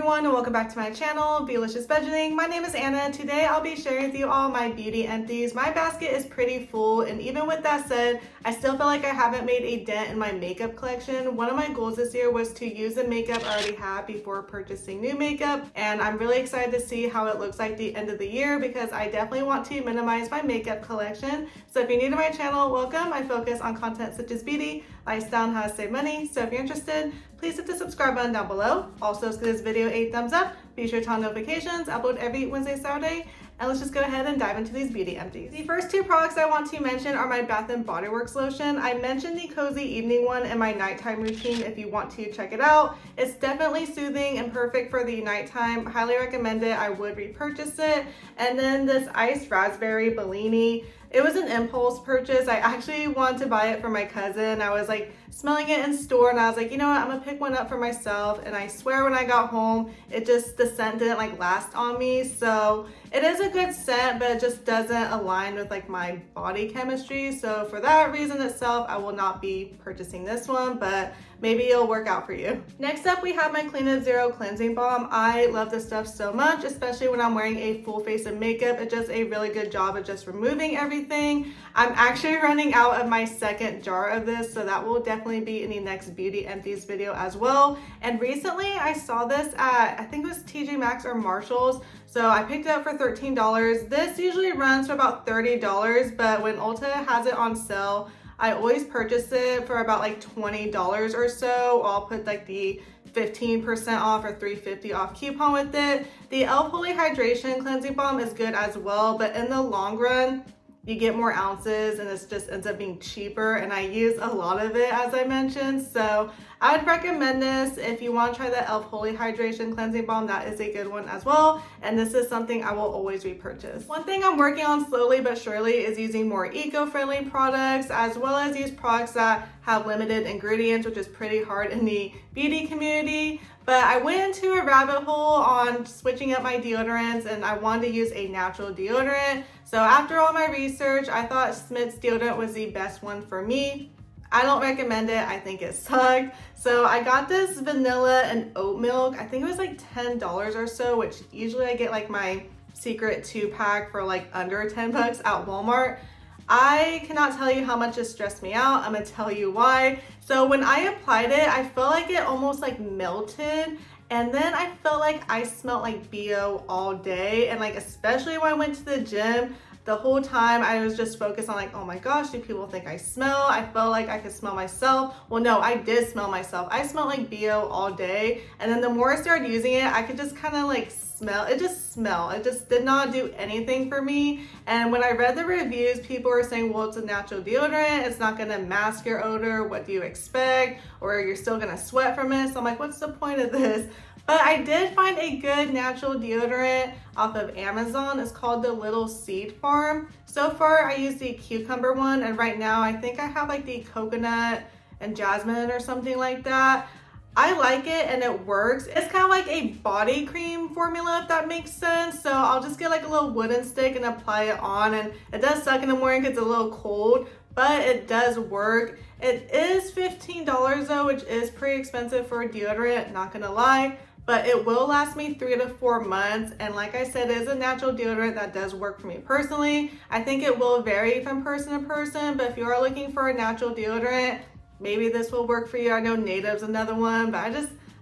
everyone, and welcome back to my channel, Beaulicious Budgeting. My name is Anna. Today I'll be sharing with you all my beauty empties. My basket is pretty full, and even with that said, I still feel like I haven't made a dent in my makeup collection. One of my goals this year was to use the makeup I already have before purchasing new makeup, and I'm really excited to see how it looks like the end of the year because I definitely want to minimize my makeup collection. So if you're new to my channel, welcome. I focus on content such as beauty, lifestyle, and how to save money. So if you're interested, please hit the subscribe button down below. Also, give this video a thumbs up. Be sure to turn on notifications. I upload every Wednesday, Saturday. And let's just go ahead and dive into these beauty empties. The first two products I want to mention are my Bath & Body Works lotion. I mentioned the Cozy Evening one in my nighttime routine if you want to check it out. It's definitely soothing and perfect for the nighttime. Highly recommend it. I would repurchase it. And then this Iced Raspberry Bellini. It was an impulse purchase. I actually wanted to buy it for my cousin. I was like smelling it in store and I was like, you know what, I'm gonna pick one up for myself. And I swear when I got home, the scent didn't like last on me. So it is a good scent, but it just doesn't align with like my body chemistry. So for that reason itself, I will not be purchasing this one, but maybe it'll work out for you. Next up, we have my Clean & Zero Cleansing Balm. I love this stuff so much, especially when I'm wearing a full face of makeup. It does a really good job of just removing everything. I'm actually running out of my second jar of this, so that will definitely be in the next Beauty Empties video as well. And recently I saw this at, I think it was TJ Maxx or Marshall's. So I picked it up for $13. This usually runs for about $30, but when Ulta has it on sale, I always purchase it for about like $20 or so. I'll put like the 15% off or $3.50 off coupon with it. The e.l.f. Holy Hydration Cleansing Balm is good as well, but in the long run, you get more ounces and it just ends up being cheaper, and I use a lot of it as I mentioned. So I would recommend this if you want to try the e.l.f. Holy Hydration Cleansing Balm. That is a good one as well, and this is something I will always repurchase. One thing I'm working on slowly but surely is using more eco-friendly products, as well as use products that have limited ingredients, which is pretty hard in the beauty community. But I went into a rabbit hole on switching up my deodorants, and I wanted to use a natural deodorant. So after all my research, I thought Smith's deodorant was the best one for me. I don't recommend it. I think it sucked. So I got this vanilla and oat milk. I think it was like $10 or so, which usually I get like my secret 2-pack for like under 10 bucks at Walmart. I cannot tell you how much it stressed me out. I'm gonna tell you why. So when I applied it, I felt like it almost like melted. And then I felt like I smelled like BO all day. And like, especially when I went to the gym, the whole time I was just focused on like, oh my gosh, do people think I smell? I felt like I could smell myself. Well, no, I did smell myself. I smelled like BO all day. And then the more I started using it, I could just kind of like smell. It just did not do anything for me. And when I read the reviews, people were saying, well, it's a natural deodorant. It's not gonna mask your odor. What do you expect? Or you're still gonna sweat from it. So I'm like, what's the point of this? But I did find a good natural deodorant off of Amazon. It's called the Little Seed Farm. So far, I used the cucumber one, and right now I think I have like the coconut and jasmine or something like that. I like it and it works. It's kind of like a body cream formula, if that makes sense. So I'll just get like a little wooden stick and apply it on, and it does suck in the morning because it's a little cold, but it does work. It is $15 though, which is pretty expensive for a deodorant, not gonna lie. But it will last me 3 to 4 months. And like I said, it is a natural deodorant that does work for me personally. I think it will vary from person to person, but if you are looking for a natural deodorant, maybe this will work for you. I know Native's another one, but I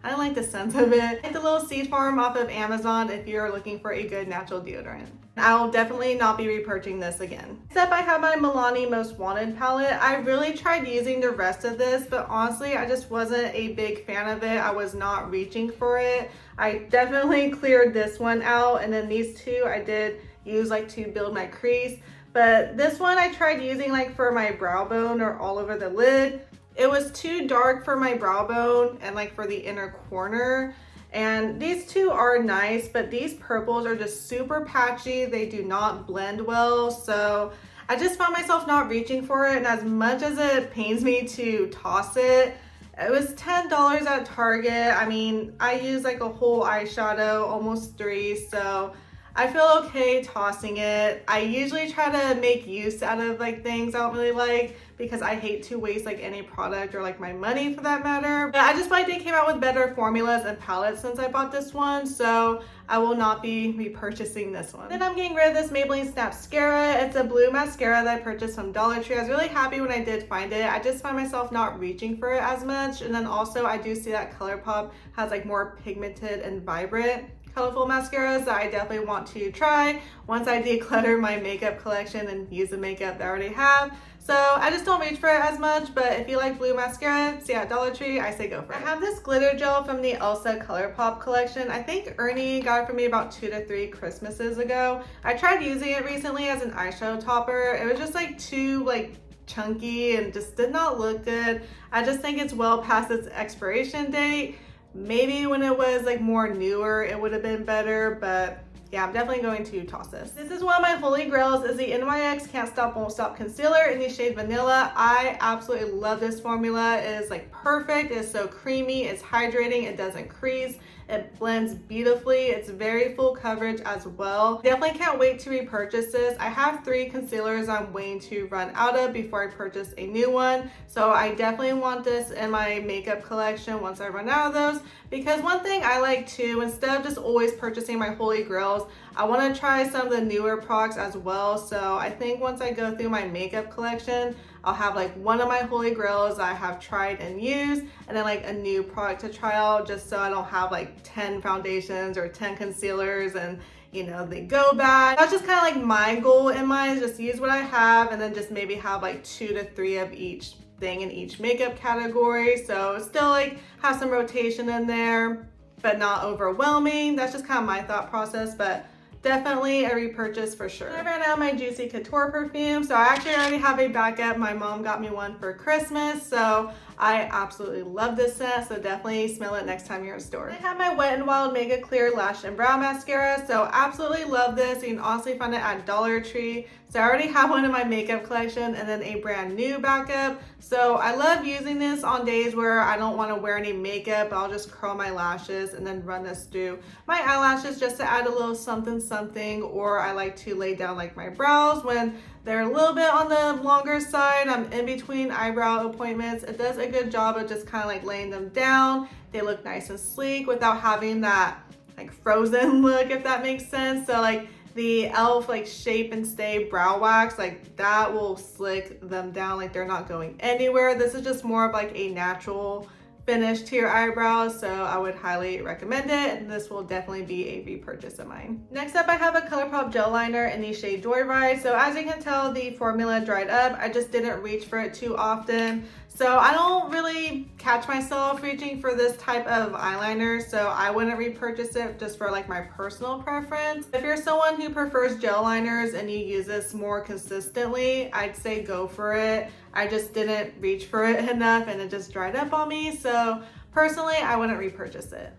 don't like the scent of it. Get the Little Seed Farm off of Amazon if you're looking for a good natural deodorant. I'll definitely not be repurchasing this again. Next up, I have my Milani Most Wanted palette. I really tried using the rest of this, but honestly, I just wasn't a big fan of it. I was not reaching for it. I definitely cleared this one out, and then these two I did use like to build my crease. But this one I tried using like for my brow bone or all over the lid. It was too dark for my brow bone and like for the inner corner. And these two are nice, but these purples are just super patchy. They do not blend well. So I just found myself not reaching for it. And as much as it pains me to toss it, it was $10 at Target. I mean, I used like a whole eyeshadow, almost 3. So I feel okay tossing it. I usually try to make use out of like things I don't really like because I hate to waste like any product or like my money for that matter. But I just feel like they came out with better formulas and palettes since I bought this one, so I will not be repurchasing this one. Then I'm getting rid of this Maybelline Snapscara. It's a blue mascara that I purchased from Dollar Tree. I was really happy when I did find it. I just find myself not reaching for it as much. And then also I do see that ColourPop has like more pigmented and vibrant colorful mascaras that I definitely want to try once I declutter my makeup collection and use the makeup that I already have. So I just don't reach for it as much, but if you like blue mascara, see at Dollar Tree, I say go for it. I have this glitter gel from the Elsa ColourPop collection. I think Ernie got it for me about 2 to 3 Christmases ago. I tried using it recently as an eyeshadow topper. It was just like too like chunky and just did not look good. I just think it's well past its expiration date. Maybe when it was like more newer, it would have been better, but yeah, I'm definitely going to toss this. This is one of my holy grails, is the NYX Can't Stop Won't Stop Concealer in the shade Vanilla. I absolutely love this formula. It is like perfect. It's so creamy, it's hydrating, it doesn't crease. It blends beautifully. It's very full coverage as well. Definitely can't wait to repurchase this. I have 3 concealers I'm waiting to run out of before I purchase a new one. So I definitely want this in my makeup collection once I run out of those. Because one thing I like too, instead of just always purchasing my holy grails, I want to try some of the newer products as well. So I think once I go through my makeup collection, I'll have like one of my holy grails I have tried and used, and then like a new product to try out, just so I don't have like 10 foundations or 10 concealers and you know they go bad. That's just kind of like my goal in mind, is just use what I have and then just maybe have like 2 to 3 of each thing in each makeup category. So still like have some rotation in there, but not overwhelming. That's just kind of my thought process, but definitely a repurchase for sure. I ran out of my Juicy Couture perfume, so I actually already have a backup. My mom got me one for Christmas, so I absolutely love this scent, so definitely smell it next time you're in store. I have my Wet n Wild Mega Clear Lash and Brow Mascara, so absolutely love this. You can honestly find it at Dollar Tree. So I already have one in my makeup collection and then a brand new backup. So I love using this on days where I don't want to wear any makeup. I'll just curl my lashes and then run this through my eyelashes just to add a little something something, or I like to lay down like my brows when they're a little bit on the longer side. I'm in between eyebrow appointments. It does a good job of just kind of like laying them down. They look nice and sleek without having that like frozen look, if that makes sense. So like the e.l.f. like Shape and Stay brow wax, like that will slick them down like they're not going anywhere. This is just more of like a natural finish to your eyebrows, so I would highly recommend it, and this will definitely be a repurchase of mine. Next up, I have a ColourPop gel liner in the shade Joyride. So as you can tell, the formula dried up. I just didn't reach for it too often, so I don't really catch myself reaching for this type of eyeliner, so I wouldn't repurchase it just for like my personal preference. If you're someone who prefers gel liners and you use this more consistently, I'd say go for it. I just didn't reach for it enough and it just dried up on me, so personally I wouldn't repurchase it.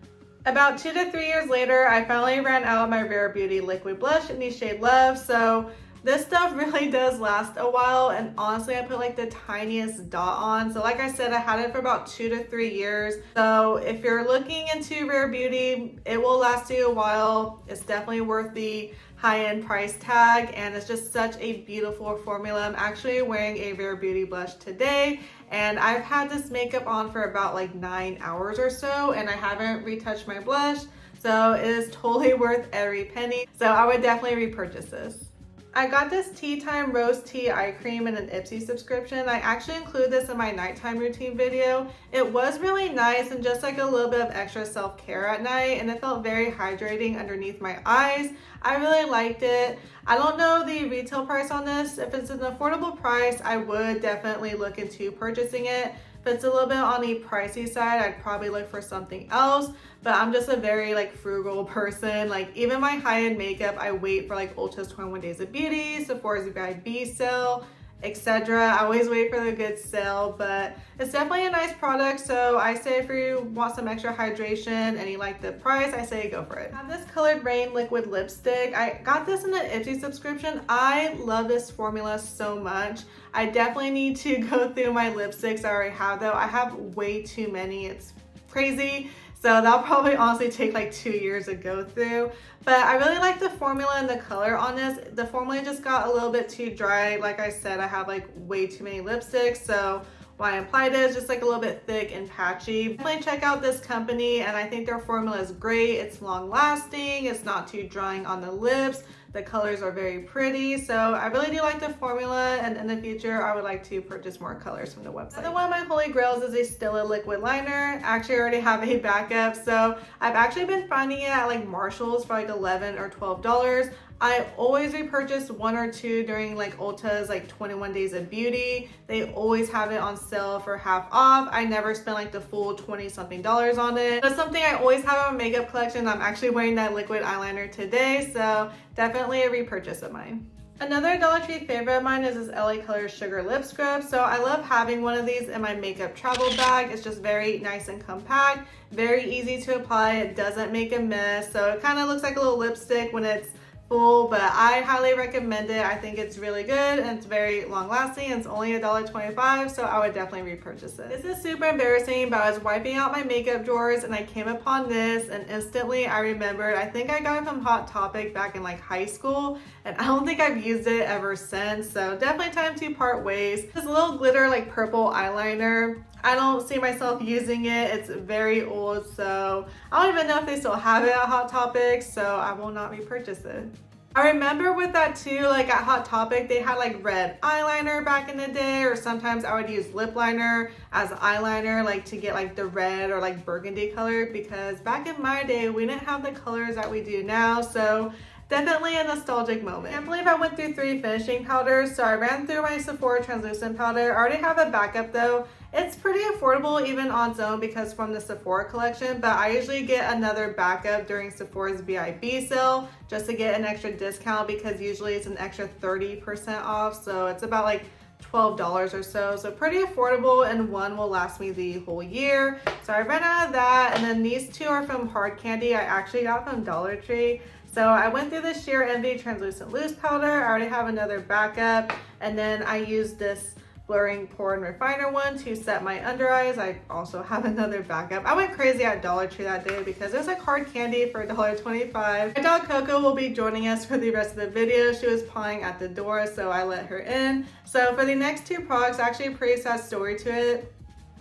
About 2 to 3 years later, I finally ran out of my Rare Beauty liquid blush in the shade Love. So this stuff really does last a while, and honestly I put like the tiniest dot on. So like I said, I had it for about 2 to 3 years. So if you're looking into Rare Beauty, it will last you a while. It's definitely worth the high-end price tag, and it's just such a beautiful formula. I'm actually wearing a Rare Beauty blush today, and I've had this makeup on for about like 9 hours or so, and I haven't retouched my blush, so it is totally worth every penny. So I would definitely repurchase this. I got this Tea Time Rose Tea Eye Cream in an Empties subscription. I actually include this in my nighttime routine video. It was really nice and just like a little bit of extra self-care at night, and it felt very hydrating underneath my eyes. I really liked it. I don't know the retail price on this. If it's an affordable price, I would definitely look into purchasing it. If it's a little bit on the pricey side, I'd probably look for something else, but I'm just a very like frugal person. Like even my high-end makeup, I wait for like Ulta's 21 Days of Beauty, Sephora's VIB sale, etc. I always wait for the good sale, but it's definitely a nice product. So I say if you want some extra hydration and you like the price, I say go for it. I have this Colored Rain liquid lipstick. I got this in an Empties subscription. I love this formula so much. I definitely need to go through my lipsticks I already have though. I have way too many. It's crazy. So that'll probably honestly take like 2 years to go through. But I really like the formula and the color on this. The formula just got a little bit too dry. Like I said, I have like way too many lipsticks. So when I applied it, it's just like a little bit thick and patchy. Definitely check out this company, and I think their formula is great. It's long lasting, it's not too drying on the lips. The colors are very pretty, so I really do like the formula, and in the future I would like to purchase more colors from the website. Another one of my holy grails is a Stila liquid liner. Actually, I already have a backup, so I've actually been finding it at like Marshall's for like $11 or $12. I always repurchase 1 or 2 during like Ulta's like 21 days of beauty. They always have it on sale for half off. I never spend like the full 20 something dollars on it. That's something I always have in my makeup collection. I'm actually wearing that liquid eyeliner today, so definitely a repurchase of mine. Another Dollar Tree favorite of mine is this LA Colors Sugar Lip Scrub. So I love having one of these in my makeup travel bag. It's just very nice and compact, very easy to apply. It doesn't make a mess. So it kind of looks like a little lipstick when it's full, but I highly recommend it. I think it's really good and it's very long lasting. It's only $1.25, so I would definitely repurchase it. This is super embarrassing, but I was wiping out my makeup drawers and I came upon this, and instantly I remembered, I think I got it from Hot Topic back in like high school, and I don't think I've used it ever since, so definitely time to part ways. This little glitter like purple eyeliner, I don't see myself using it. It's very old, so I don't even know if they still have it at Hot Topic, so I will not repurchase it. I remember with that too, like at Hot Topic, they had like red eyeliner back in the day, or sometimes I would use lip liner as eyeliner, like to get like the red or like burgundy color, because back in my day, we didn't have the colors that we do now, so definitely a nostalgic moment. I can't believe I went through 3 finishing powders, so I ran through my Sephora translucent powder. I already have a backup though. It's pretty affordable even on its own because from the Sephora collection, but I usually get another backup during Sephora's VIB sale just to get an extra discount, because usually it's an extra 30% off, so it's about like $12 or so pretty affordable, and one will last me the whole year. So I ran out of that, and then these 2 are from Hard Candy. I actually got from Dollar Tree. So I went through the Sheer Envy translucent loose powder. I already have another backup, and then I used this blurring pore and refiner one to set my under eyes. I also have another backup. I went crazy at Dollar Tree that day because it was like Hard Candy for $1.25. My dog Coco will be joining us for the rest of the video. She was pawing at the door, so I let her in. So for the next 2 products, actually a pretty sad story to it.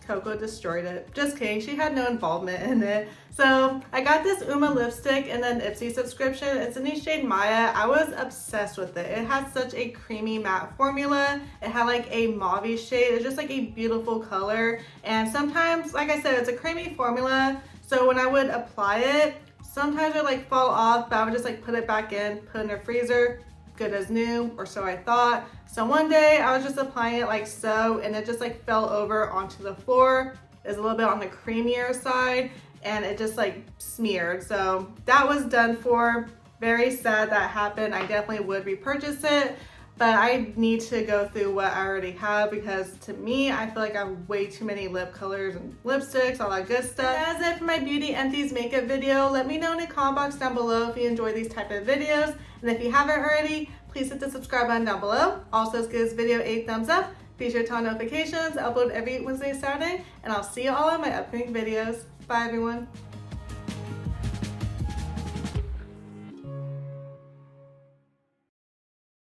Coco destroyed it. Just kidding, she had no involvement in it. So I got this Uma lipstick in an Ipsy subscription. It's in the shade Maya. I was obsessed with it. It had such a creamy matte formula. It had like a mauve shade. It's just like a beautiful color. And sometimes, like I said, it's a creamy formula. So when I would apply it, sometimes it would like fall off, but I would just like put it back in, put it in the freezer, good as new, or so I thought. So one day I was just applying it like so, and it just like fell over onto the floor. It's a little bit on the creamier side, and it just like smeared. So that was done for. Very sad that happened. I definitely would repurchase it, but I need to go through what I already have, because to me, I feel like I have way too many lip colors and lipsticks, all that good stuff. That's it for my Beauty Empties makeup video. Let me know in the comment box down below if you enjoy these type of videos, and if you haven't already, please hit the subscribe button down below. Also, give this video a thumbs up. Be sure to turn on notifications. I upload every Wednesday and Saturday, and I'll see you all in my upcoming videos. Bye everyone.